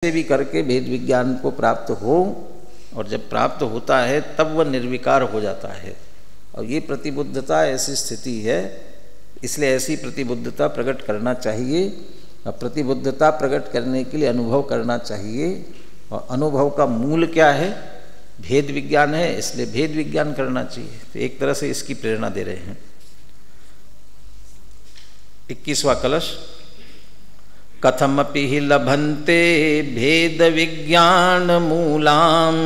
से भी करके भेद विज्ञान को प्राप्त हो, और जब प्राप्त होता है तब वह निर्विकार हो जाता है। और ये प्रतिबुद्धता ऐसी स्थिति है, इसलिए ऐसी प्रतिबुद्धता प्रकट करना चाहिए। और प्रतिबुद्धता प्रकट करने के लिए अनुभव करना चाहिए, और अनुभव का मूल क्या है? भेद विज्ञान है, इसलिए भेद विज्ञान करना चाहिए। तो एक तरह से इसकी प्रेरणा दे रहे हैं। 21वां कलश। कथमपि हि लभन्ते भेद विज्ञान मूलाम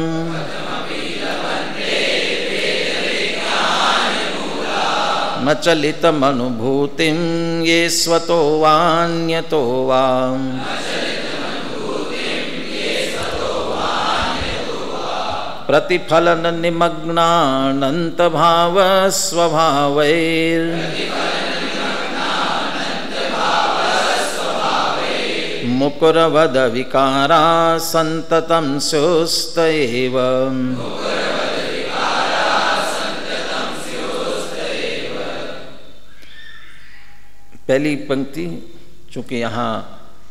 न चलितमनुभूतिं ये स्वतो वान्यतो वा। प्रतिफलन निमग्नानंत भाव स्वभावैर् मुकुरवद विकारा संततम सुस्त एव। पहली पंक्ति, चूँकि यहाँ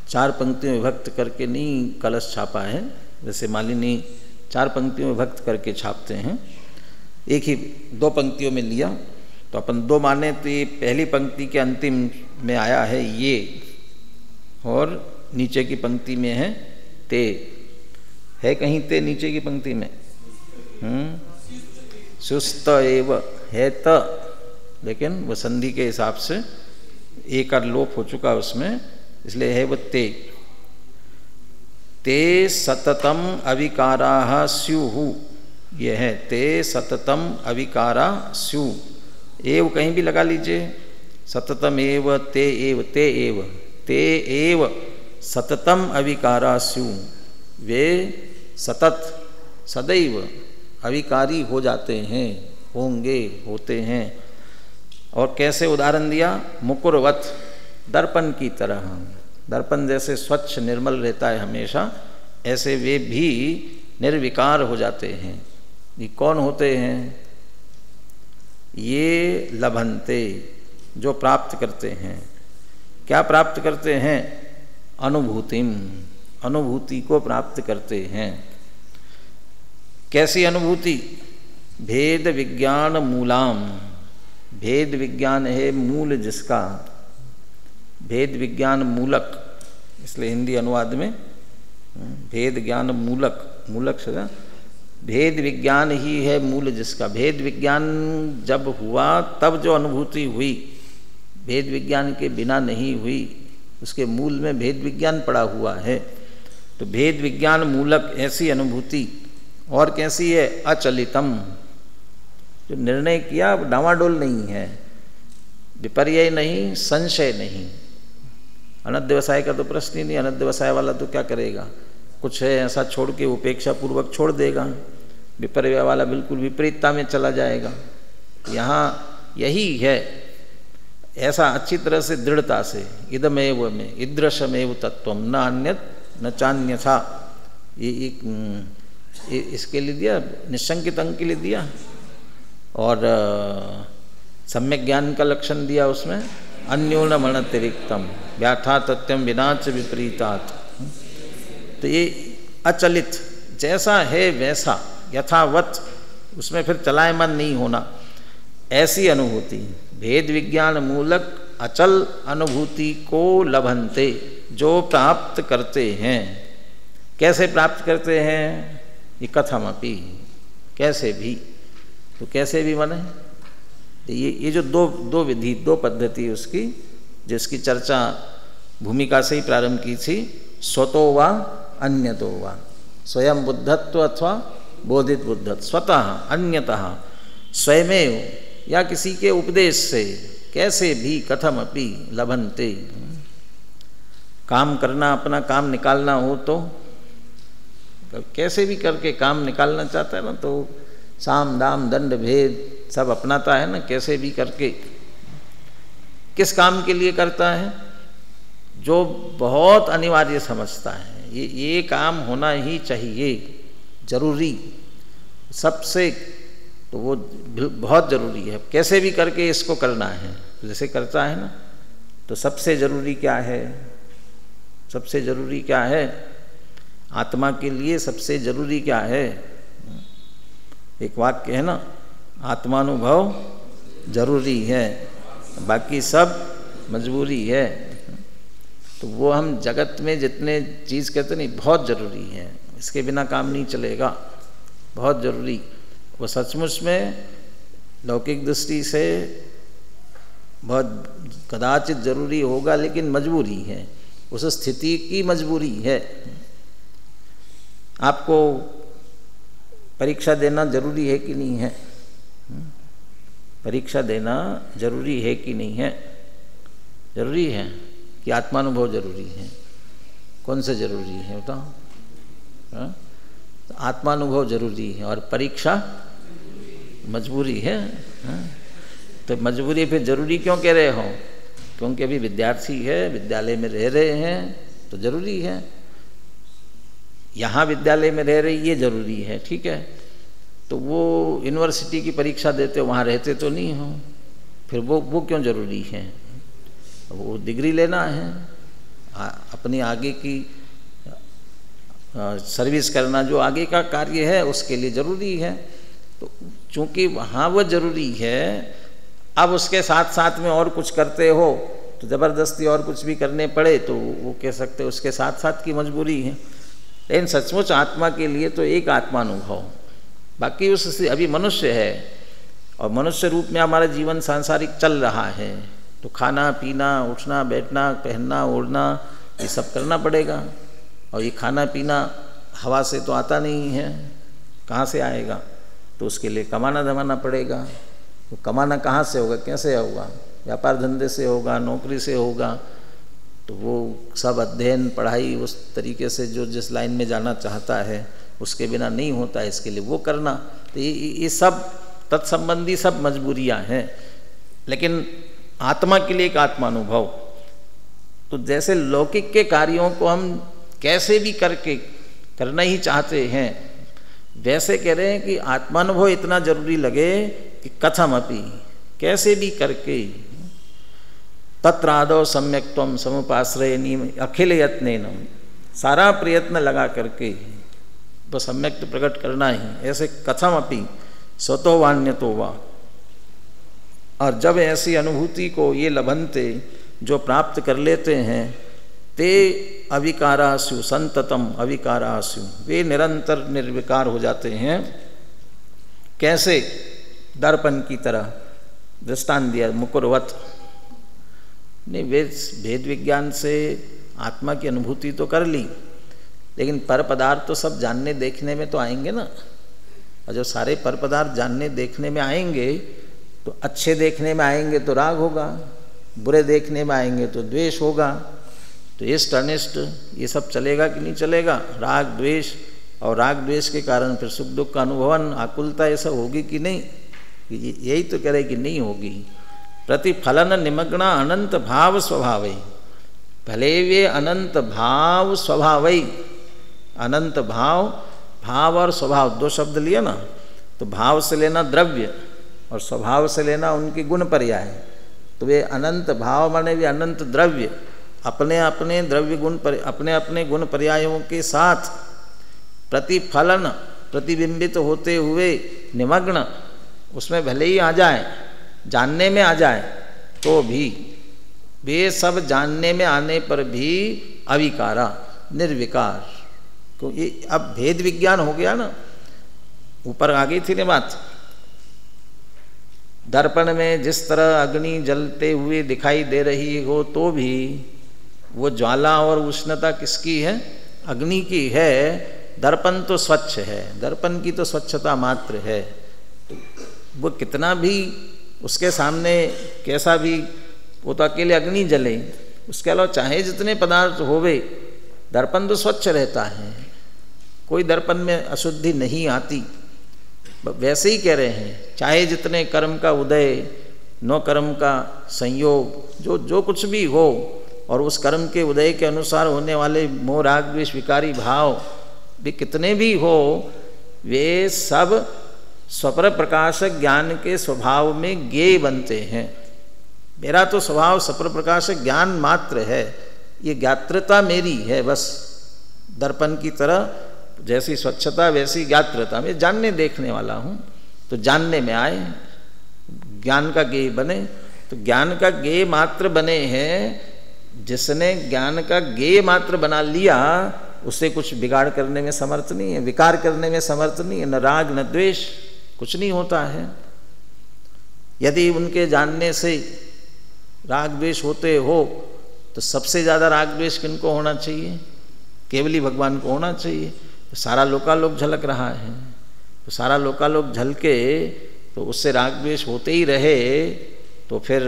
4 पंक्तियों में विभक्त करके नहीं कलश छापा है, वैसे मालिनी 4 पंक्तियों में विभक्त करके छापते हैं, एक ही 2 पंक्तियों में लिया। तो अपन 2 माने तो ये पहली पंक्ति के अंतिम में आया है ये, और नीचे की पंक्ति में है ते। है कहीं ते नीचे की पंक्ति में? सुस्त एव है त, लेकिन वह संधि के हिसाब से एक का लोप हो चुका उसमें, इसलिए है वह ते। ते सततम अविकारा स्युहु, ये है ते सततम अविकारा स्यु। एव कहीं भी लगा लीजिए, सततम एव ते एव ते एव ते एव सततम अविकारा स्यु। वे सतत सदैव अविकारी हो जाते हैं, होंगे, होते हैं। और कैसे उदाहरण दिया? मुकुरवत, दर्पण की तरह। दर्पण जैसे स्वच्छ निर्मल रहता है हमेशा, ऐसे वे भी निर्विकार हो जाते हैं। ये कौन होते हैं? ये लभन्ते, जो प्राप्त करते हैं। क्या प्राप्त करते हैं? अनुभूतिम, अनुभूति को प्राप्त करते हैं। कैसी अनुभूति? भेद विज्ञान मूलाम, भेद विज्ञान है मूल जिसका, भेद विज्ञान मूलक, इसलिए हिंदी अनुवाद में भेद ज्ञान मूलक, मूलक से भेद विज्ञान ही है मूल जिसका। भेद विज्ञान जब हुआ तब जो अनुभूति हुई, भेद विज्ञान के बिना नहीं हुई। उसके मूल में भेद विज्ञान पड़ा हुआ है। तो भेद विज्ञान मूलक ऐसी अनुभूति। और कैसी है? अचलितम, जो निर्णय किया डावाडोल नहीं है, विपर्य नहीं, संशय नहीं। अनध्यवसाय का तो प्रश्न ही नहीं। अनध्यवसाय वाला तो क्या करेगा? कुछ है ऐसा छोड़ के उपेक्षा पूर्वक छोड़ देगा। विपर्य वाला बिल्कुल विपरीतता में चला जाएगा। यहाँ यही है, ऐसा अच्छी तरह से दृढ़ता से, इदमेव में ईदृशमेव तत्वम न अन्यत न चान्यथा। ये इसके लिए दिया, निशंकित अंग के लिए दिया। और सम्यक ज्ञान का लक्षण दिया उसमें, अन्योन अनतिरिक्तम व्याथा तथ्यम विनाच विपरीतात। तो ये अचलित, जैसा है वैसा यथावत, उसमें फिर चलायमान नहीं होना, ऐसी अनुभूति। भेद विज्ञान मूलक अचल अनुभूति को लभन्ते, जो प्राप्त करते हैं। कैसे प्राप्त करते हैं? ये कथमपि, कैसे भी। तो कैसे भी माने ये जो दो विधि, 2 पद्धति उसकी, जिसकी चर्चा भूमिका से ही प्रारंभ की थी। स्वतो वा अन्यतो वा, स्वयं बुद्धत्व अथवा बोधित बुद्धत्व, स्वतः अन्यतः, स्वयमेव या किसी के उपदेश से, कैसे भी, कथमपि लभन्ते। काम करना, अपना काम निकालना हो तो कैसे भी करके काम निकालना चाहता है ना, तो साम दाम दंड भेद सब अपनाता है ना, कैसे भी करके। किस काम के लिए करता है? जो बहुत अनिवार्य समझता है, ये काम होना ही चाहिए, जरूरी, सबसे, तो वो बहुत ज़रूरी है। कैसे भी करके इसको करना है, जैसे करता है ना। तो सबसे ज़रूरी क्या है? सबसे ज़रूरी क्या है? आत्मा के लिए सबसे जरूरी क्या है? एक वाक्य है ना, आत्मानुभव जरूरी है, बाकी सब मजबूरी है। तो वो हम जगत में जितने चीज़ कहते नहीं, बहुत ज़रूरी है, इसके बिना काम नहीं चलेगा, बहुत ज़रूरी। वो सचमुच में लौकिक दृष्टि से बहुत कदाचित जरूरी होगा, लेकिन मजबूरी है, उस स्थिति की मजबूरी है। आपको परीक्षा देना जरूरी है कि नहीं है? परीक्षा देना जरूरी है कि नहीं है? जरूरी है कि आत्मानुभव जरूरी है? कौन सा जरूरी है बताओ? तो आत्मानुभव जरूरी है और परीक्षा मजबूरी है। तो मजबूरी फिर जरूरी क्यों कह रहे हो? क्योंकि अभी विद्यार्थी है, विद्यालय में रह रहे हैं, तो जरूरी है। यहाँ विद्यालय में रह रही ये जरूरी है, ठीक है। तो वो यूनिवर्सिटी की परीक्षा देते हो, वहाँ रहते तो नहीं हो, फिर वो क्यों जरूरी है? वो डिग्री लेना है, अपनी आगे की सर्विस करना, जो आगे का कार्य है उसके लिए ज़रूरी है। तो चूँकि वहाँ वो ज़रूरी है, अब उसके साथ साथ में और कुछ करते हो तो ज़बरदस्ती और कुछ भी करने पड़े तो वो कह सकते उसके साथ साथ की मजबूरी है। लेकिन सचमुच आत्मा के लिए तो एक आत्मानुभव, बाकी उससे अभी मनुष्य है और मनुष्य रूप में हमारा जीवन सांसारिक चल रहा है, तो खाना पीना, उठना बैठना, पहनना ओढ़ना, ये सब करना पड़ेगा। और ये खाना पीना हवा से तो आता नहीं है, कहाँ से आएगा? तो उसके लिए कमाना धमाना पड़ेगा। तो कमाना कहाँ से होगा, कैसे होगा? व्यापार धंधे से होगा, नौकरी से होगा। तो वो सब अध्ययन पढ़ाई उस तरीके से जो जिस लाइन में जाना चाहता है उसके बिना नहीं होता है, इसके लिए वो करना। तो ये सब तत्संबंधी सब मजबूरियाँ हैं। लेकिन आत्मा के लिए एक आत्मानुभव, तो जैसे लौकिक के कार्यों को हम कैसे भी करके करना ही चाहते हैं, वैसे कह रहे हैं कि आत्मानुभव इतना जरूरी लगे कि कथमपि, कैसे भी करके, तत्रादौ सम्यक्त्वम समुपाश्रयणी अखिल यत्नेन, सारा प्रयत्न लगा करके वो सम्यक्त प्रकट करना ही। ऐसे कथमपि स्वतो वान्यतो वा। और जब ऐसी अनुभूति को ये लभंते जो प्राप्त कर लेते हैं, ते अविकारास्यु संततम अविकारास्यु, वे निरंतर निर्विकार हो जाते हैं। कैसे? दर्पण की तरह दृष्टांत दिया, मुकुरवत। नहीं, वे भेद विज्ञान से आत्मा की अनुभूति तो कर ली, लेकिन पर पदार्थ तो सब जानने देखने में तो आएंगे ना। और जब सारे पर पदार्थ जानने देखने में आएंगे तो अच्छे देखने में आएंगे तो राग होगा, बुरे देखने में आएंगे तो द्वेष होगा। तो इष्ट अनिष्ट ये सब चलेगा कि नहीं चलेगा? राग द्वेष, और राग द्वेष के कारण फिर सुख दुख का अनुभवन, आकुलता, ये सब होगी कि नहीं? यही तो कह रहे कि नहीं होगी। प्रतिफलन निमग्ना अनंत भाव स्वभावई, भले वे अनंत भाव स्वभावई। अनंत भाव, भाव और स्वभाव दो शब्द लिए ना, तो भाव से लेना द्रव्य और स्वभाव से लेना उनके गुण पर्याय। तो वे अनंत भाव माने वे अनंत द्रव्य, अपने अपने द्रव्य गुण पर, अपने अपने गुण पर्यायों के साथ प्रतिफलन, प्रतिबिंबित होते हुए निमग्न, उसमें भले ही आ जाए, जानने में आ जाए, तो भी वे सब जानने में आने पर भी अविकारा, निर्विकार। तो ये अब भेद विज्ञान हो गया ना। ऊपर आ गई थी ना बात, दर्पण में जिस तरह अग्नि जलते हुए दिखाई दे रही हो, तो भी वो ज्वाला और उष्णता किसकी है? अग्नि की है। दर्पण तो स्वच्छ है, दर्पण की तो स्वच्छता मात्र है। तो वो कितना भी उसके सामने कैसा भी, वो तो अकेले अग्नि जले, उसके अलावा चाहे जितने पदार्थ होवे, दर्पण तो स्वच्छ रहता है, कोई दर्पण में अशुद्धि नहीं आती। वैसे ही कह रहे हैं, चाहे जितने कर्म का उदय, नो कर्म का संयोग, जो कुछ भी हो, और उस कर्म के उदय के अनुसार होने वाले मोह राग द्वेष विकारी भाव भी कितने भी हो, वे सब स्वपर प्रकाशक ज्ञान के स्वभाव में ज्ञेय बनते हैं। मेरा तो स्वभाव स्वपर प्रकाशक ज्ञान मात्र है, ये ज्ञात्रता मेरी है बस। दर्पण की तरह जैसी स्वच्छता वैसी ज्ञात्रता। मैं जानने देखने वाला हूँ, तो जानने में आए, ज्ञान का गेय बने। तो ज्ञान का गेय मात्र बने हैं, जिसने ज्ञान का गेय मात्र बना लिया उसे कुछ बिगाड़ करने में समर्थ नहीं है, विकार करने में समर्थ नहीं है, न राग न द्वेष, कुछ नहीं होता है। यदि उनके जानने से राग द्वेष होते हो तो सबसे ज़्यादा राग द्वेष किनको होना चाहिए? केवली भगवान को होना चाहिए। तो सारा लोकालोक झलक रहा है, तो सारा लोकालोक झलके तो उससे राग द्वेष होते ही रहे तो फिर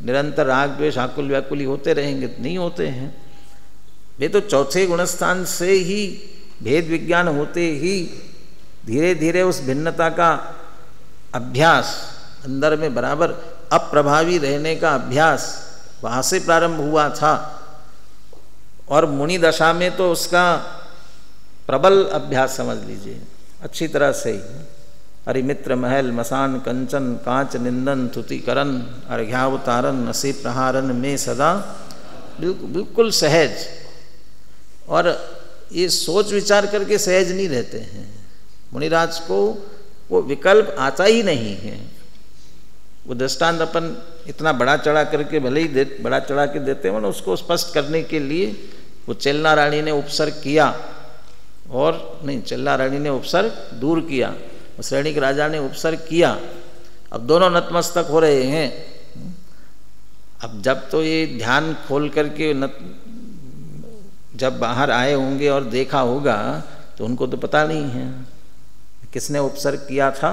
निरंतर राग द्वेष आकुल व्याकुली होते रहेंगे? नहीं होते हैं। वे तो चौथे गुणस्थान से ही भेद विज्ञान होते ही धीरे धीरे उस भिन्नता का अभ्यास, अंदर में बराबर अप्रभावी रहने का अभ्यास वहाँ से प्रारंभ हुआ था। और मुनि दशा में तो उसका प्रबल अभ्यास समझ लीजिए, अच्छी तरह से ही। हरिमित्र महल मसान कंचन कांच निंदन तुतिकरण अर्घ्यावतारन नसी प्रहारन में सदा, बिल्कुल सहज। और ये सोच विचार करके सहज नहीं रहते हैं। मुनिराज को वो विकल्प आता ही नहीं है। वो दृष्टांत अपन इतना बड़ा चढ़ा करके भले ही बड़ा चढ़ा के देते हैं, उसको स्पष्ट करने के लिए वो चेल्ला रानी ने उपसर्ग किया, और नहीं, चेल्ला रानी ने उपसर्ग दूर किया, सैनिक राजा ने उपसर्ग किया। अब दोनों नतमस्तक हो रहे हैं। अब जब तो ये ध्यान खोल करके जब बाहर आए होंगे और देखा होगा तो उनको तो पता नहीं है किसने उपसर्ग किया था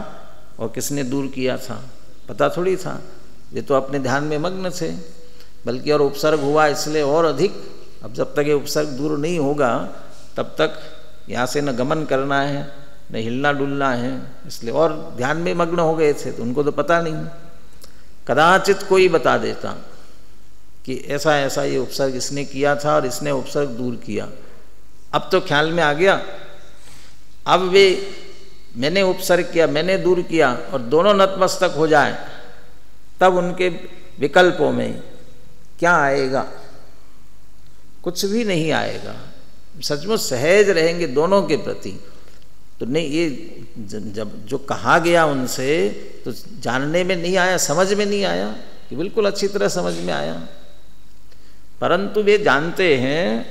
और किसने दूर किया था, पता थोड़ी था। ये तो अपने ध्यान में मग्न थे, बल्कि और उपसर्ग हुआ इसलिए और अधिक। अब जब तक ये उपसर्ग दूर नहीं होगा तब तक यहाँ से न गमन करना है न हिलना डुलना है, इसलिए और ध्यान में मग्न हो गए थे, तो उनको तो पता नहीं। कदाचित कोई बता देता कि ऐसा ऐसा ये उपसर्ग इसने किया था और इसने उपसर्ग दूर किया। अब तो ख्याल में आ गया। अब वे मैंने उपसर्ग किया मैंने दूर किया और दोनों नतमस्तक हो जाए, तब उनके विकल्पों में क्या आएगा? कुछ भी नहीं आएगा। सचमुच सहज रहेंगे दोनों के प्रति। तो नहीं, ये जब जो कहा गया उनसे तो जानने में नहीं आया, समझ में नहीं आया कि बिल्कुल अच्छी तरह समझ में आया। परंतु वे जानते हैं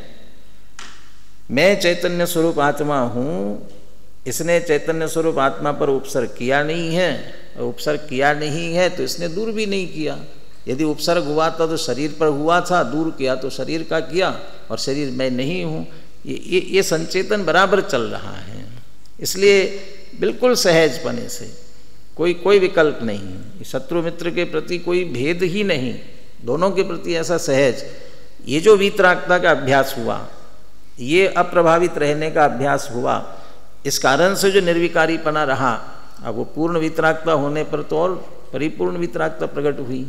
मैं चैतन्य स्वरूप आत्मा हूँ, इसने चैतन्य स्वरूप आत्मा पर उपसर्ग किया नहीं है, और उपसर्ग किया नहीं है तो इसने दूर भी नहीं किया। यदि उपसर्ग हुआ था तो शरीर पर हुआ था, दूर किया तो शरीर का किया, और शरीर मैं नहीं हूँ। ये संचेतन बराबर चल रहा है। इसलिए बिल्कुल सहजपने से कोई विकल्प नहीं, शत्रु मित्र के प्रति कोई भेद ही नहीं, दोनों के प्रति ऐसा सहज। ये जो वीतरागता का अभ्यास हुआ, ये अप्रभावित रहने का अभ्यास हुआ, इस कारण से जो निर्विकारीपना रहा, अब वो पूर्ण वीतरागता होने पर तो और परिपूर्ण वीतरागता प्रकट हुई।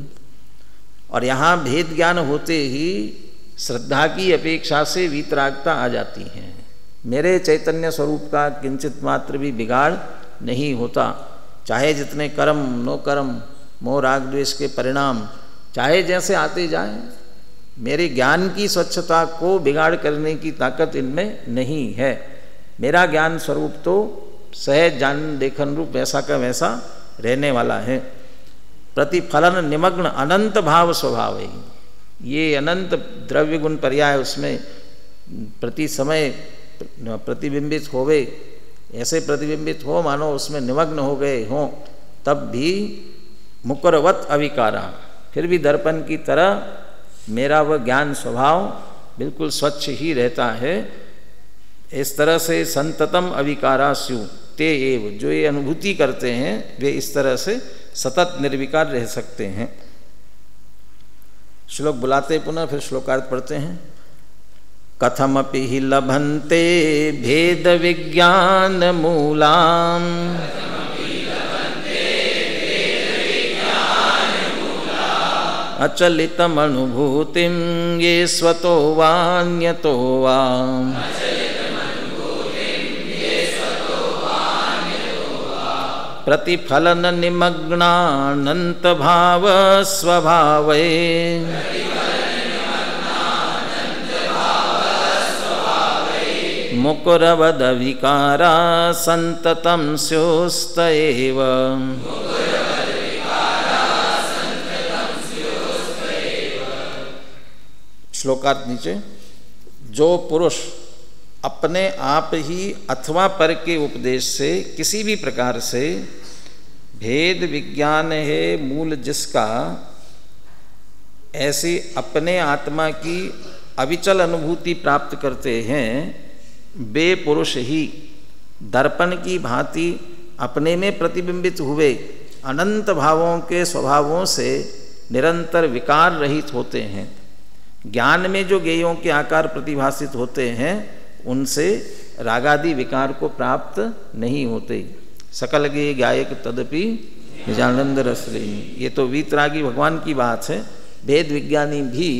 और यहाँ भेद ज्ञान होते ही श्रद्धा की अपेक्षा से वीतरागता आ जाती है। मेरे चैतन्य स्वरूप का किंचित मात्र भी बिगाड़ नहीं होता, चाहे जितने कर्म नो कर्म मोह राग द्वेष के परिणाम चाहे जैसे आते जाएं, मेरे ज्ञान की स्वच्छता को बिगाड़ करने की ताकत इनमें नहीं है। मेरा ज्ञान स्वरूप तो सहज जान देखन रूप वैसा का वैसा रहने वाला है। प्रतिफलन निमग्न अनंत भाव स्वभाव है। ये अनंत द्रव्य गुण पर्याय उसमें प्रति समय प्रतिबिंबित होवे, ऐसे प्रतिबिंबित हो मानो उसमें निमग्न हो गए हों, तब भी मुकरवत अविकारा, फिर भी दर्पण की तरह मेरा वह ज्ञान स्वभाव बिल्कुल स्वच्छ ही रहता है। इस तरह से संततम अविकारा स्यु ते एव, जो ये अनुभूति करते हैं वे इस तरह से सतत निर्विकार रह सकते हैं। श्लोक बुलाते पुनः, फिर श्लोकार्थ पढ़ते हैं। कथमपि हि लभन्ते भेद विज्ञान मूलाम अचलितमनुभूतिं ये स्वतो वान्यतो वा प्रतिफलन निमग्नानंत भाव स्वभावे मुकुरवद विकारा संततम स्योस्त एव। श्लोकार्थ नीचे। जो पुरुष अपने आप ही अथवा पर के उपदेश से किसी भी प्रकार से भेद विज्ञान है मूल जिसका, ऐसी अपने आत्मा की अविचल अनुभूति प्राप्त करते हैं, वे पुरुष ही दर्पण की भांति अपने में प्रतिबिंबित हुए अनंत भावों के स्वभावों से निरंतर विकार रहित होते हैं। ज्ञान में जो ज्ञेयों के आकार प्रतिभासित होते हैं उनसे रागादि विकार को प्राप्त नहीं होते। सकल गे गायक तदपि निजानंद रसलीन। ये तो वीतरागी भगवान की बात है। वेद विज्ञानी भी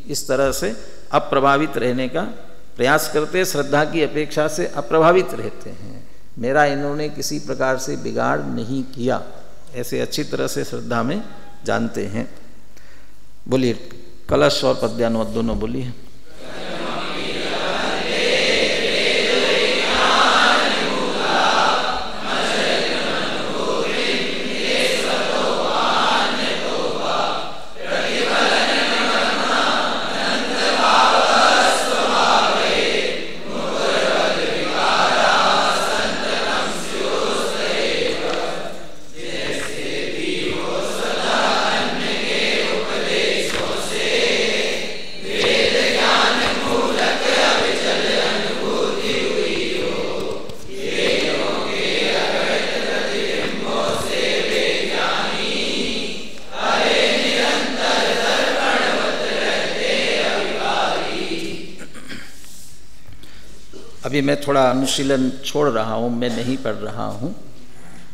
इस तरह से अप्रभावित रहने का प्रयास करते, श्रद्धा की अपेक्षा से अप्रभावित रहते हैं। मेरा इन्होंने किसी प्रकार से बिगाड़ नहीं किया, ऐसे अच्छी तरह से श्रद्धा में जानते हैं। बोलिए कलश और पद्यानुवाद दोनों बोलिए। अभी मैं थोड़ा अनुशीलन छोड़ रहा हूँ, मैं नहीं पढ़ रहा हूँ,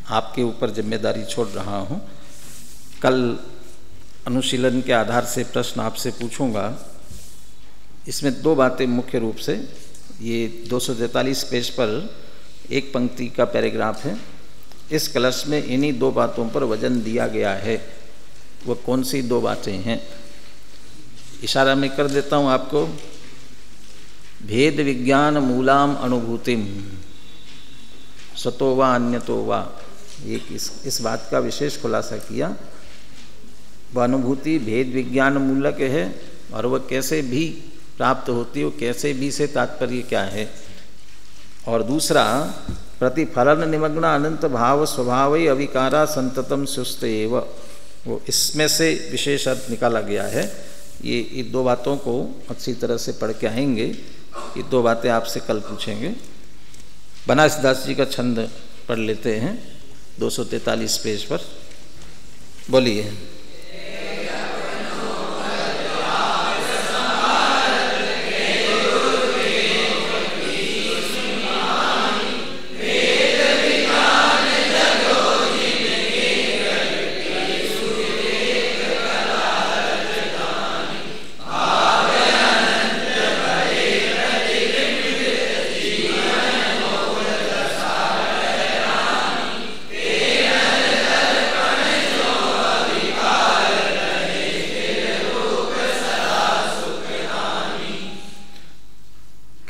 आपके ऊपर जिम्मेदारी छोड़ रहा हूँ। कल अनुशीलन के आधार से प्रश्न आपसे पूछूंगा। इसमें दो बातें मुख्य रूप से, ये 243 पेज पर एक पंक्ति का पैराग्राफ है। इस कलश में इन्हीं दो बातों पर वजन दिया गया है। वो कौन सी दो बातें हैं, इशारा मैं कर देता हूँ आपको। भेद विज्ञान मूलाम अनुभूतिम सतो वा अन्यतो वा, ये इस बात का विशेष खुलासा किया। वह अनुभूति भेद विज्ञान मूलक है और वह कैसे भी प्राप्त होती है, वो कैसे भी से तात्पर्य क्या है। और दूसरा, प्रतिफलन निमग्न अनंत भाव स्वभाव अविकारा संततम सुस्त एव, वो इसमें से विशेष अर्थ निकाला गया है। ये दो बातों को अच्छी तरह से पढ़ के आएंगे। ये दो बातें आपसे कल पूछेंगे। बनारसदास जी का छंद पढ़ लेते हैं 243 पेज पर। बोलिए।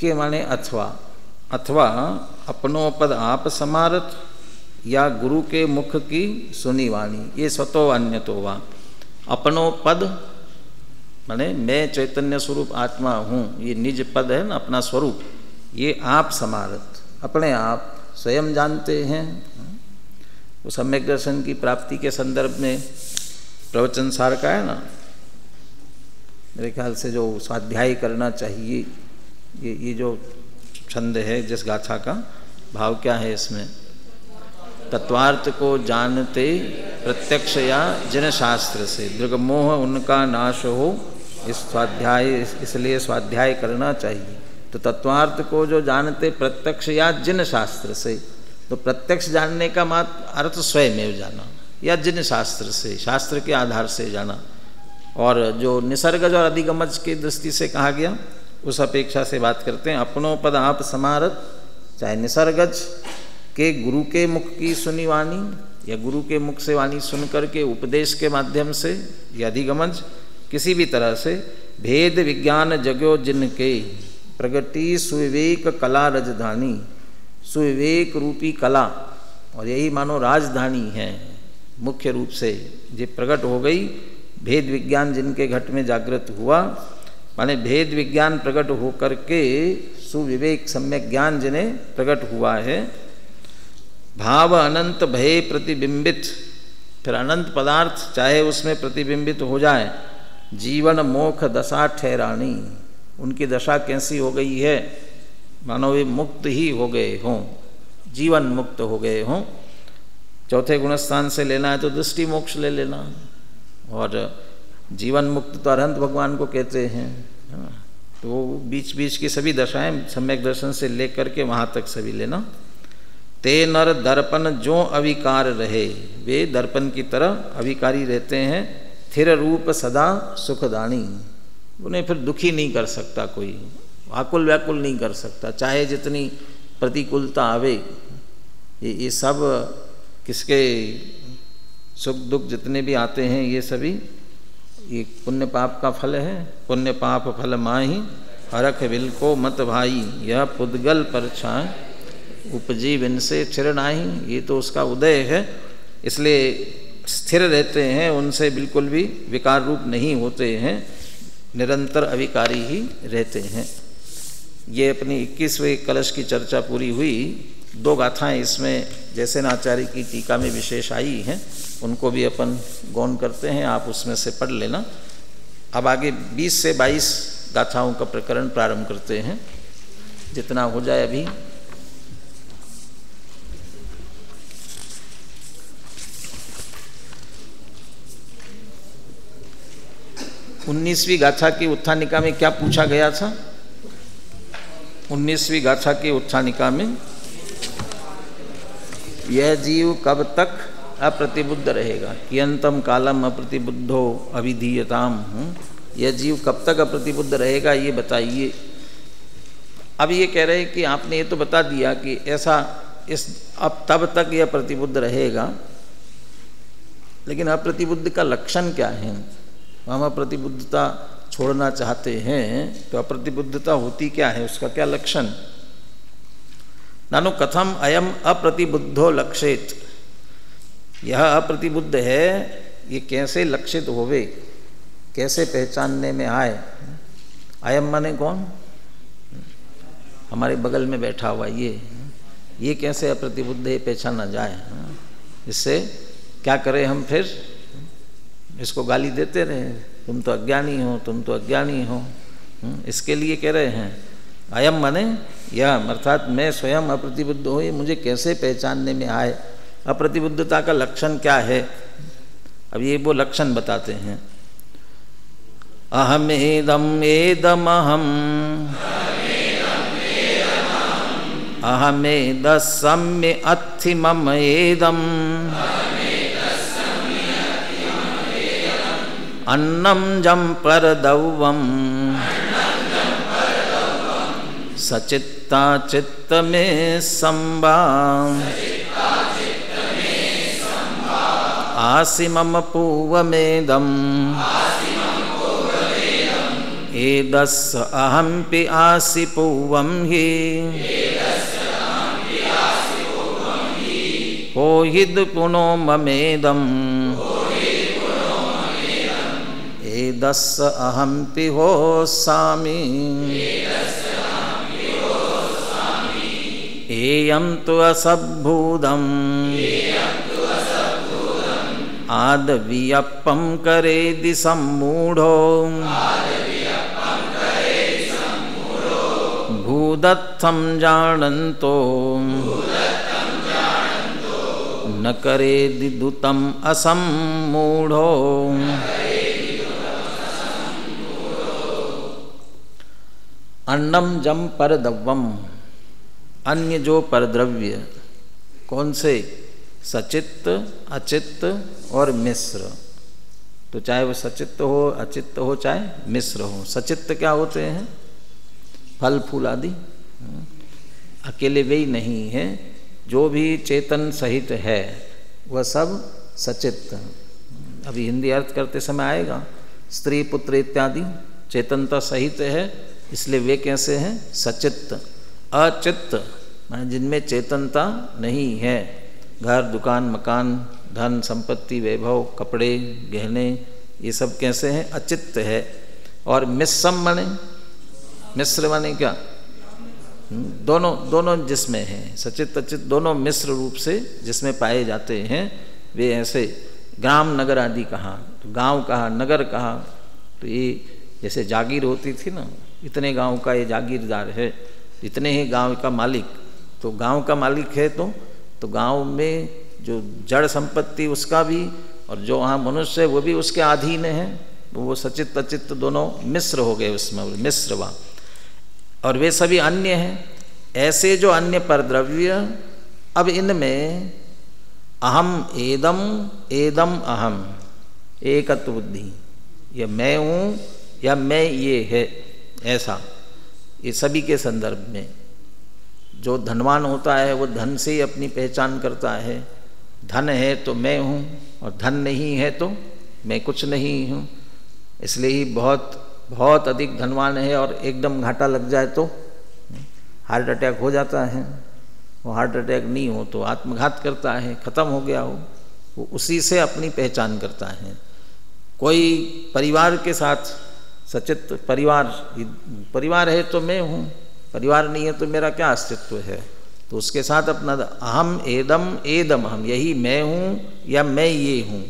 के माने अथवा, अथवा अपनो पद आप समारत या गुरु के मुख की सुनी वाणी, ये स्वतो अन्यतो वा। अपनो पद माने मैं चैतन्य स्वरूप आत्मा हूँ, ये निज पद है ना, अपना स्वरूप, ये आप समारत, अपने आप स्वयं जानते हैं। वो सम्यक दर्शन की प्राप्ति के संदर्भ में प्रवचन सार का है ना, मेरे ख्याल से जो स्वाध्याय करना चाहिए, ये जो छंद है, जिस गाथा का भाव क्या है इसमें, तत्वार्थ को जानते प्रत्यक्ष या जिन शास्त्र से दृगमोह उनका नाश हो, इस स्वाध्याय, इसलिए स्वाध्याय करना चाहिए। तो तत्वार्थ को जो जानते प्रत्यक्ष या जिन शास्त्र से, तो प्रत्यक्ष जानने का मात्र अर्थ स्वयं जाना या जिन शास्त्र से, शास्त्र के आधार से जाना। और जो निसर्गज और अधिगमज की दृष्टि से कहा गया, उस अपेक्षा से बात करते हैं। अपनो पद आप समारत, चाहे निसर्गज के गुरु के मुख की सुनी वाणी या गुरु के मुख से वाणी सुन करके उपदेश के माध्यम से या अधिगमज, किसी भी तरह से भेद विज्ञान जगो जिनके, प्रगति सुविवेक कला राजधानी, सुविवेक रूपी कला, और यही मानो राजधानी है मुख्य रूप से। ये प्रकट हो गई, भेद विज्ञान जिनके घट में जागृत हुआ, माने भेद विज्ञान प्रकट होकर के सुविवेक सम्यक ज्ञान जिन्हें प्रकट हुआ है। भाव अनंत भय प्रतिबिंबित, फिर अनंत पदार्थ चाहे उसमें प्रतिबिंबित हो जाए, जीवन मोक्ष दशा ठहरानी, उनकी दशा कैसी हो गई है, मानो वे मुक्त ही हो गए हों, जीवन मुक्त हो गए हों। चौथे गुणस्थान से लेना है तो दृष्टि मोक्ष ले लेना, और जीवन मुक्त तो अरहंत भगवान को कहते हैं, तो बीच बीच की सभी दशाएं सम्यक दर्शन से लेकर के वहाँ तक सभी लेना। ते नर दर्पण जो अविकार रहे, वे दर्पण की तरह अविकारी रहते हैं। स्थिर रूप सदा सुखदानी, उन्हें फिर दुखी नहीं कर सकता कोई, आकुल व्याकुल नहीं कर सकता, चाहे जितनी प्रतिकूलता आवे। ये सब किसके सुख दुख जितने भी आते हैं ये सभी ये पुण्य पाप का फल है। पुण्य पाप फल माही हरख बिल को मत भाई, यह पुद्गल पर छाए उपजी बिन से छिर नाही। ये तो उसका उदय है, इसलिए स्थिर रहते हैं, उनसे बिल्कुल भी विकार रूप नहीं होते हैं, निरंतर अविकारी ही रहते हैं। ये अपनी 21वें कलश की चर्चा पूरी हुई। 2 गाथाएं इसमें जैसे आचार्य की टीका में विशेष आई हैं, उनको भी अपन गौन करते हैं, आप उसमें से पढ़ लेना। अब आगे 20 से 22 गाथाओं का प्रकरण प्रारंभ करते हैं, जितना हो जाए अभी। उन्नीसवीं गाथा की उत्थानिका में क्या पूछा गया था? 19वीं गाथा की उत्थानिका में यह जीव कब तक अप्रतिबुद्ध रहेगा, कियंतम कालम अप्रतिबुद्धो अविधीयताम, यह जीव कब तक अप्रतिबुद्ध रहेगा ये बताइए। अब ये कह रहे हैं कि आपने ये तो बता दिया कि ऐसा अब तब तक यह प्रतिबुद्ध रहेगा, लेकिन अप्रतिबुद्ध का लक्षण क्या है? हम अप्रतिबुद्धता छोड़ना चाहते हैं तो अप्रतिबुद्धता होती क्या है, उसका क्या लक्षण? नानु कथम अयम अप्रतिबुद्धो लक्षित, यह अप्रतिबुद्ध है, ये कैसे लक्षित होवे, कैसे पहचानने में आए? अयम माने कौन? हमारे बगल में बैठा हुआ ये कैसे अप्रतिबुद्ध है पहचाना जाए? इससे क्या करें हम? फिर इसको गाली देते रहे, तुम तो अज्ञानी हो, तुम तो अज्ञानी हो। इसके लिए कह रहे हैं अयम माने यह, अर्थात मैं स्वयं अप्रतिबुद्ध हो, ये मुझे कैसे पहचानने में आए? अप्रतिबुद्धता का लक्षण क्या है? अब ये वो लक्षण बताते हैं। अहमेदम एदमहम अहमेदस्म्य अत्थिमम एदम अन्नम जम परदवम सचित्ता चित्त में संबा आसिमम पूवमेदम एदस अहंपि आसि पूवम ही कोहिद पुनो ममेदम एदस अहंपि होस्सामि एयं तु असद्भूतम् आदवियप्पं करेदि सम्मूढो भूदत्थं जानन्तो न करेदि दुतं असम्मूढो। अन्नम जम परद्रव्यम, अन्य जो परद्रव्य, कौन से? सचित्त, अचित्त और मिश्र। तो चाहे वो सचित्त हो, अचित्त हो, चाहे मिश्र हो। सचित्त क्या होते हैं? फल फूल आदि, अकेले वे ही नहीं है, जो भी चेतन सहित है वह सब सचित्त। अभी हिंदी अर्थ करते समय आएगा, स्त्री पुत्र इत्यादि चेतनता सहित है, इसलिए वे कैसे हैं? सचित्त। अचित्त माने जिनमें चेतनता नहीं है। घर, दुकान, मकान, धन, संपत्ति, वैभव, कपड़े, गहने, ये सब कैसे हैं? अचित्त है। और मिश्रम माने, मिश्र माने क्या? दोनों जिसमें हैं, सचित अचित दोनों मिश्र रूप से जिसमें पाए जाते हैं, वे ऐसे। ग्राम नगर आदि कहा, तो गांव कहा, नगर कहा, तो ये जैसे जागीर होती थी ना, इतने गांव का ये जागीरदार है, इतने ही गांव का मालिक। तो गांव का मालिक है तो गांव में जो जड़ संपत्ति उसका भी, और जो वहाँ मनुष्य है वो भी उसके अधीन है। वो सचित अचित दोनों मिश्र हो गए उसमें, मिश्र वहाँ। और वे सभी अन्य हैं। ऐसे जो अन्य परद्रव्य, अब इनमें अहम एदम एदम अहम, एकत्व बुद्धि, ये मैं हूँ या मैं ये है, ऐसा ये सभी के संदर्भ में। जो धनवान होता है वो धन से ही अपनी पहचान करता है। धन है तो मैं हूँ, और धन नहीं है तो मैं कुछ नहीं हूँ। इसलिए ही बहुत अधिक धनवान है और एकदम घाटा लग जाए तो हार्ट अटैक हो जाता है। वो हार्ट अटैक नहीं हो तो आत्मघात करता है, खत्म हो गया हो, वो उसी से अपनी पहचान करता है। कोई परिवार के साथ सचित परिवार है तो मैं हूँ, परिवार नहीं है तो मेरा क्या अस्तित्व है, तो उसके साथ अपना अहम एदम एदम अहम, यही मैं हूँ या मैं ये हूँ,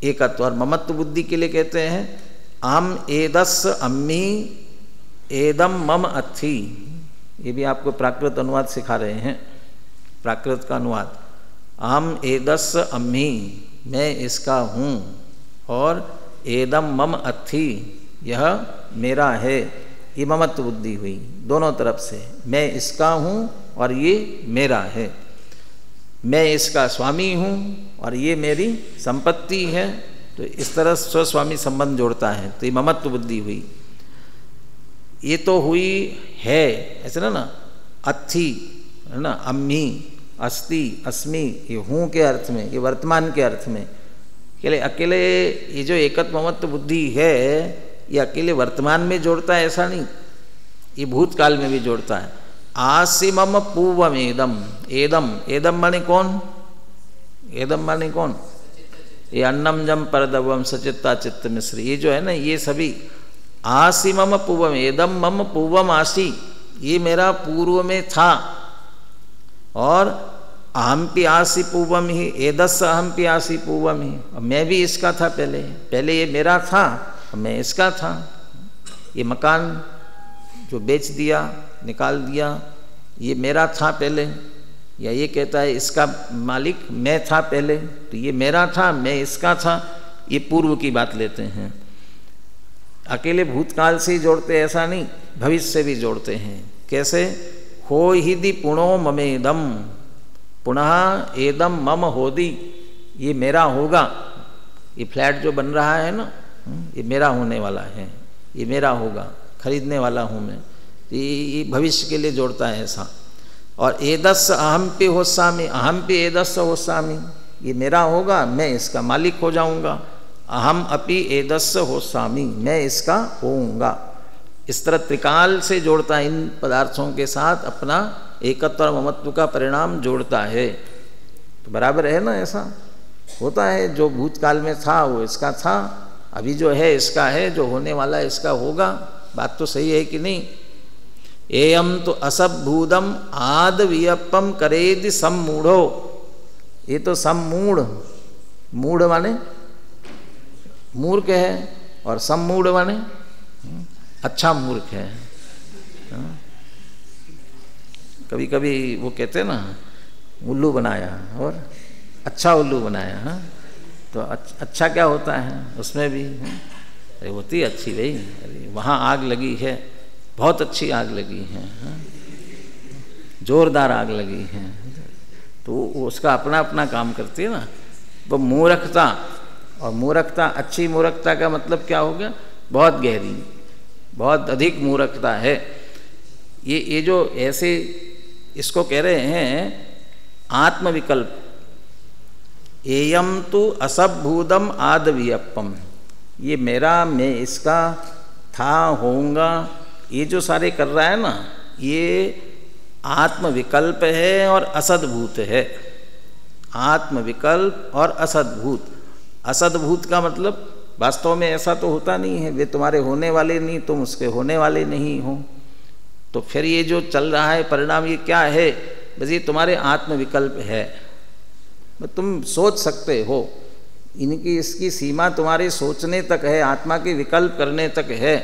एकत्व। और ममत्व बुद्धि के लिए कहते हैं अहम एदस अम्मी एदम मम अथी। ये भी आपको प्राकृत अनुवाद सिखा रहे हैं, प्राकृत का अनुवाद। अहम एदस अम्मी, मैं इसका हूँ, और एदम मम अथी, यह मेरा है। ये ममत्व बुद्धि हुई दोनों तरफ से, मैं इसका हूँ और ये मेरा है। मैं इसका स्वामी हूँ और ये मेरी संपत्ति है। तो इस तरह स्वस्वामी संबंध जोड़ता है, तो ये ममत्व बुद्धि हुई। ये तो हुई है ऐसे ना अथी है ना, अम्मी, अस्ति, अस्मि, ये हूँ के अर्थ में, ये वर्तमान के अर्थ में। अकेले ये जो एकत्व ममत्व बुद्धि है, ये अकेले वर्तमान में जोड़ता है ऐसा नहीं, ये भूतकाल में भी जोड़ता है। आसिमम पूर्वम एदम, एदम एदम माने कौन? एदम माने कौन? ये अन्नम जम परदवम सचित्ता चित्त मिश्र, ये जो है ना, ये सभी आसिमम पूर्वम एदम मम पूर्वम आसी, ये मेरा पूर्व में था। और अहमपि आसी पूर्वम ही, एदस अहमपि आसी पूर्वम ही, मैं भी इसका था पहले ये मेरा था, मैं इसका था। ये मकान जो बेच दिया, निकाल दिया, ये मेरा था पहले, या ये कहता है इसका मालिक मैं था पहले, तो ये मेरा था, मैं इसका था, ये पूर्व की बात लेते हैं। अकेले भूतकाल से ही जोड़ते ऐसा नहीं, भविष्य से भी जोड़ते हैं। कैसे? हो हिदि पुणो ममेदम, पुनः एदम मम होदी, ये मेरा होगा। ये फ्लैट जो बन रहा है ना, ये मेरा होने वाला है, ये मेरा होगा, खरीदने वाला हूँ मैं। ये भविष्य के लिए जोड़ता है ऐसा। और एदस अहमपि होस्सामि, अहमपि एदस होस्सामि, ये मेरा होगा, मैं इसका मालिक हो जाऊंगा। अहम अपि एदस होस्सामि, मैं इसका होऊंगा। इस तरह त्रिकाल से जोड़ता है, इन पदार्थों के साथ अपना एकत्व और ममत्व का परिणाम जोड़ता है। तो बराबर है ना, ऐसा होता है। जो भूतकाल में था वो इसका था, अभी जो है इसका है, जो होने वाला है इसका होगा। बात तो सही है कि नहीं? एयम तो असभूदम आद वियपम करेदि सम्मूढ़ो, ये तो सम्मूढ़, मूढ़ माने मूर्ख है, और सम्मूढ़ माने अच्छा मूर्ख है। कभी कभी वो कहते हैं ना, उल्लू बनाया और अच्छा उल्लू बनाया। हाँ, तो अच्छा क्या होता है उसमें भी? अरे होती अच्छी भाई, अरे वहाँ आग लगी है, बहुत अच्छी आग लगी है, जोरदार आग लगी है, तो उसका अपना अपना काम करती है ना। वो मूर्खता, और मूर्खता, अच्छी मूर्खता का मतलब क्या हो गया? बहुत गहरी, बहुत अधिक मूर्खता है। ये जो ऐसे इसको कह रहे हैं आत्मविकल्प। एयम तो असभूदम आदवियप्पम, ये मेरा, मैं इसका था, होऊंगा, ये जो सारे कर रहा है ना, ये आत्मविकल्प है और असद्भूत है। आत्मविकल्प और असद्भूत। असद्भूत का मतलब वास्तव में ऐसा तो होता नहीं है, वे तुम्हारे होने वाले नहीं, तुम उसके होने वाले नहीं हो। तो फिर ये जो चल रहा है परिणाम, ये क्या है? बस ये तुम्हारे आत्मविकल्प है। तुम सोच सकते हो, इनकी इसकी सीमा तुम्हारे सोचने तक है, आत्मा के विकल्प करने तक है,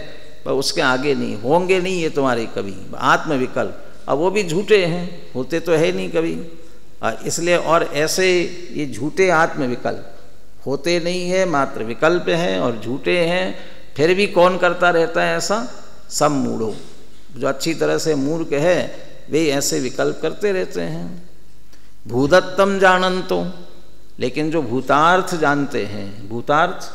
पर उसके आगे नहीं। होंगे नहीं ये तुम्हारे कभी आत्मविकल्प। अब वो भी झूठे हैं, होते तो है नहीं कभी, इसलिए। और ऐसे ये झूठे आत्मविकल्प होते नहीं है, मात्र विकल्प हैं और झूठे हैं। फिर भी कौन करता रहता है ऐसा? सब मूढ़ो, जो अच्छी तरह से मूर्ख है वे ऐसे विकल्प करते रहते हैं। भूदत्तम जानंतो, लेकिन जो भूतार्थ जानते हैं, भूतार्थ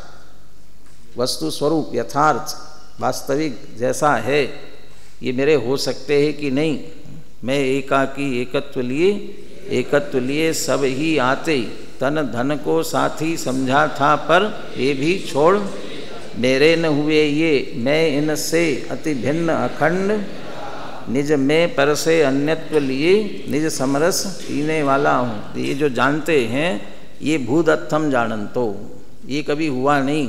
वस्तु स्वरूप, यथार्थ, वास्तविक जैसा है, ये मेरे हो सकते हैं कि नहीं, मैं एकाकी एकत्व लिए सब ही आते, तन धन को साथी समझा था, पर ये भी छोड़ मेरे न हुए ये, मैं इनसे अति भिन्न अखंड, निज में पर से अन्यत्व लिए निज समरस पीने वाला हूँ। ये जो जानते हैं ये भूदत्थम जानंतो, ये कभी हुआ नहीं।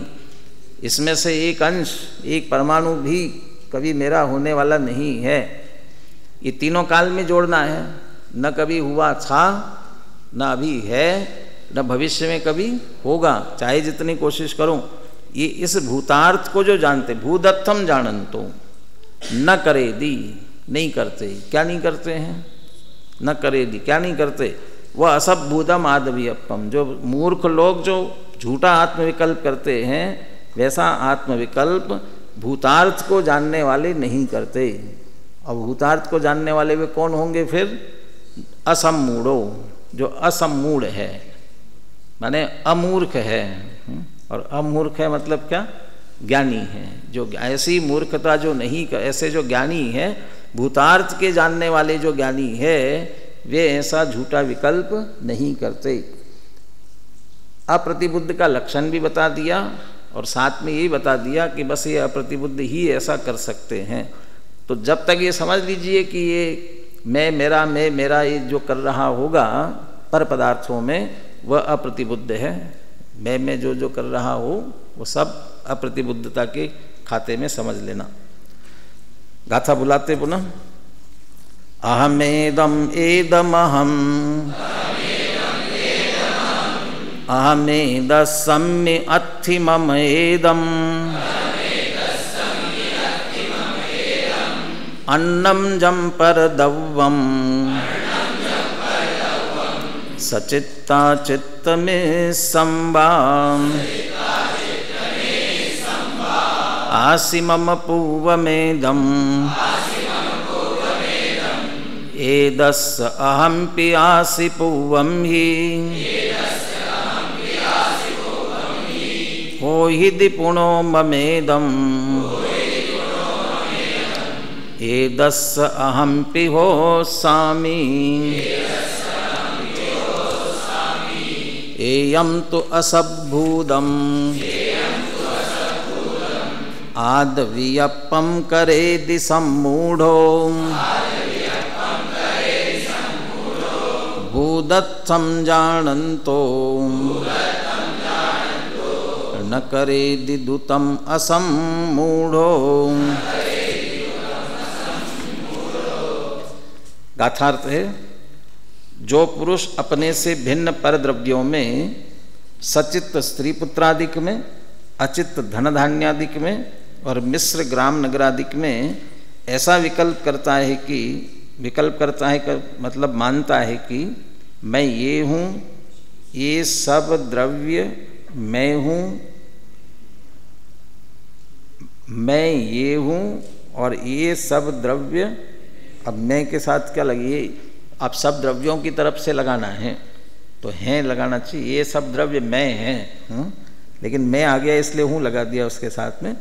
इसमें से एक अंश, एक परमाणु भी कभी मेरा होने वाला नहीं है। ये तीनों काल में जोड़ना है, न कभी हुआ था, न अभी है, न भविष्य में कभी होगा, चाहे जितनी कोशिश करूं। ये इस भूतार्थ को जो जानते, भूदत्थम जानंतो, न करे दी, नहीं करते। क्या नहीं करते हैं? न करे दी, क्या नहीं करते? वह असद्भूतम आदव्यपम, जो मूर्ख लोग जो झूठा आत्मविकल्प करते हैं, वैसा आत्मविकल्प भूतार्थ को जानने वाले नहीं करते। और भूतार्थ को जानने वाले वे कौन होंगे फिर? असम्मूढ़ो, जो असम्मूढ़ है, माने अमूर्ख है। और अमूर्ख है मतलब क्या? ज्ञानी है। जो ऐसी मूर्खता जो नहीं, ऐसे जो ज्ञानी है, भूतार्थ के जानने वाले जो ज्ञानी है, वे ऐसा झूठा विकल्प नहीं करते। अप्रतिबुद्ध का लक्षण भी बता दिया और साथ में यही बता दिया कि बस ये अप्रतिबुद्ध ही ऐसा कर सकते हैं। तो जब तक ये समझ लीजिए कि ये मैं मेरा ये जो कर रहा होगा पर पदार्थों में, वह अप्रतिबुद्ध है। मैं जो कर रहा हो वो सब अप्रतिबुद्धता के खाते में समझ लेना। गाथा बुलाते पुनः। अहमेदम एदमहम अहमेदस्म्य अत्थि मम एदम अन्नम जम पर दव्वम सचित्ता चित्त में संवाम आसि मम पूवमेदम एदस्य अहं पियासि पूवं हि हो हि दिपुणो ममेदम एदस्य अहं पिहोसामि एयं तु असद्भूतम् आदव्यपम करेदि सम्मूढ़ो भूदत्थम जानन्तो न करेदि दुतम असम्मूढ़ो। गाथार्थ है, जो पुरुष अपने से भिन्न पर द्रव्यों में, सचित्त स्त्री पुत्रादिक में, अचित्त धन धान्यादिक में और मिश्र ग्राम नगरादिक में ऐसा विकल्प करता है कि, विकल्प करता है मतलब मानता है कि मैं ये हूँ, ये सब द्रव्य मैं हूँ, मैं ये हूँ और ये सब द्रव्य, अब मैं के साथ क्या लगे, आप सब द्रव्यों की तरफ से लगाना है तो हैं लगाना चाहिए। ये सब द्रव्य मैं हैं, लेकिन मैं आ गया इसलिए हूँ लगा दिया उसके साथ में।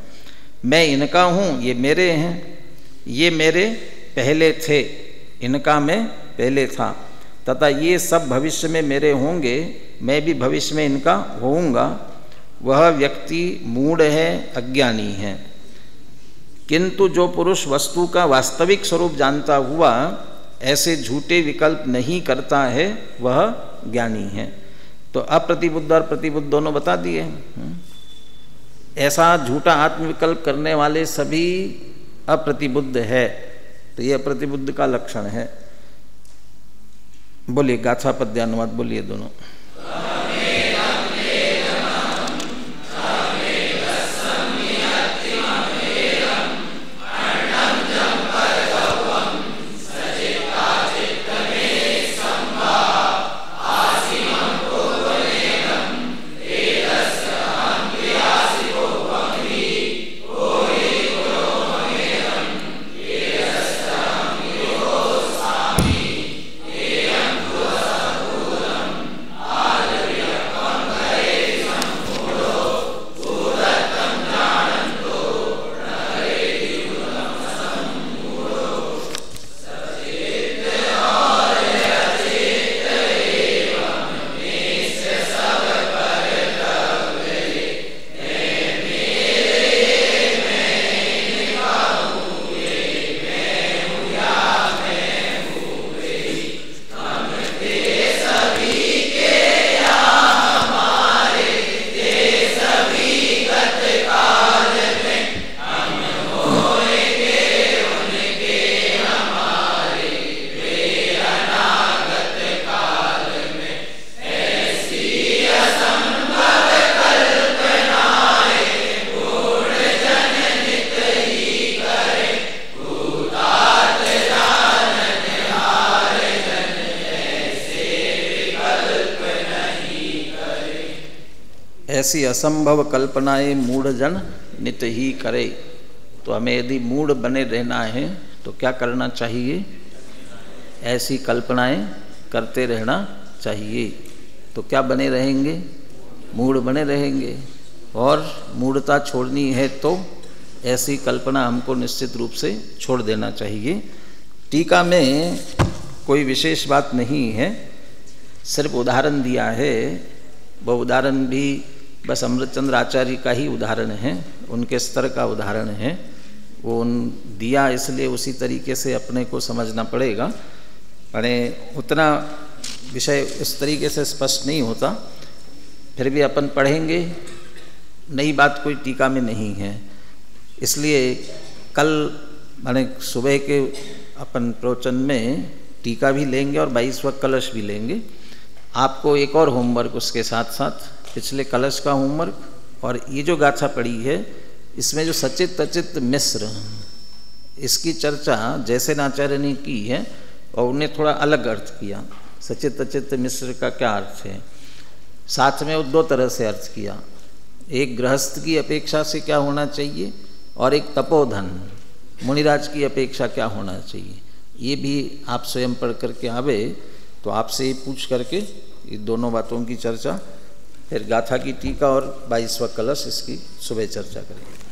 मैं इनका हूँ, ये मेरे हैं, ये मेरे पहले थे, इनका मैं पहले था, तथा ये सब भविष्य में मेरे होंगे, मैं भी भविष्य में इनका होऊंगा। वह व्यक्ति मूढ़ है, अज्ञानी है। किंतु जो पुरुष वस्तु का वास्तविक स्वरूप जानता हुआ ऐसे झूठे विकल्प नहीं करता है वह ज्ञानी है। तो अप्रतिबुद्ध और प्रतिबुद्ध दोनों बता दिए। ऐसा झूठा आत्मविकल्प करने वाले सभी अप्रतिबुद्ध है, तो ये अप्रतिबुद्ध का लक्षण है। बोलिए गाथा पद्य अनुवाद बोलिए दोनों। ऐसी असंभव कल्पनाएं मूढ़ जन नित ही करे। तो हमें यदि मूढ़ बने रहना है तो क्या करना चाहिए? ऐसी कल्पनाएं करते रहना चाहिए। तो क्या बने रहेंगे? मूढ़ बने रहेंगे। और मूढ़ता छोड़नी है तो ऐसी कल्पना हमको निश्चित रूप से छोड़ देना चाहिए। टीका में कोई विशेष बात नहीं है, सिर्फ उदाहरण दिया है। वह उदाहरण भी बस अमृतचंद्र आचार्य का ही उदाहरण है, उनके स्तर का उदाहरण है। वो दिया इसलिए उसी तरीके से अपने को समझना पड़ेगा। अरे उतना विषय इस तरीके से स्पष्ट नहीं होता, फिर भी अपन पढ़ेंगे। नई बात कोई टीका में नहीं है, इसलिए कल माने सुबह के अपन प्रवचन में टीका भी लेंगे और 22वां कलश भी लेंगे। आपको एक और होमवर्क उसके साथ साथ पिछले कलश का होमवर्क और ये जो गाथा पड़ी है इसमें जो सचित अचित मिश्र, इसकी चर्चा जैसे आचार्य ने की है और उन्हें थोड़ा अलग अर्थ किया। सचित अचित मिश्र का क्या अर्थ है, साथ में वो दो तरह से अर्थ किया। एक गृहस्थ की अपेक्षा से क्या होना चाहिए और एक तपोधन मुनिराज की अपेक्षा क्या होना चाहिए, ये भी आप स्वयं पढ़ करके आवे तो आपसे पूछ करके ये दोनों बातों की चर्चा, फिर गाथा की टीका और 22वां कलश इसकी सुबह चर्चा करेंगे।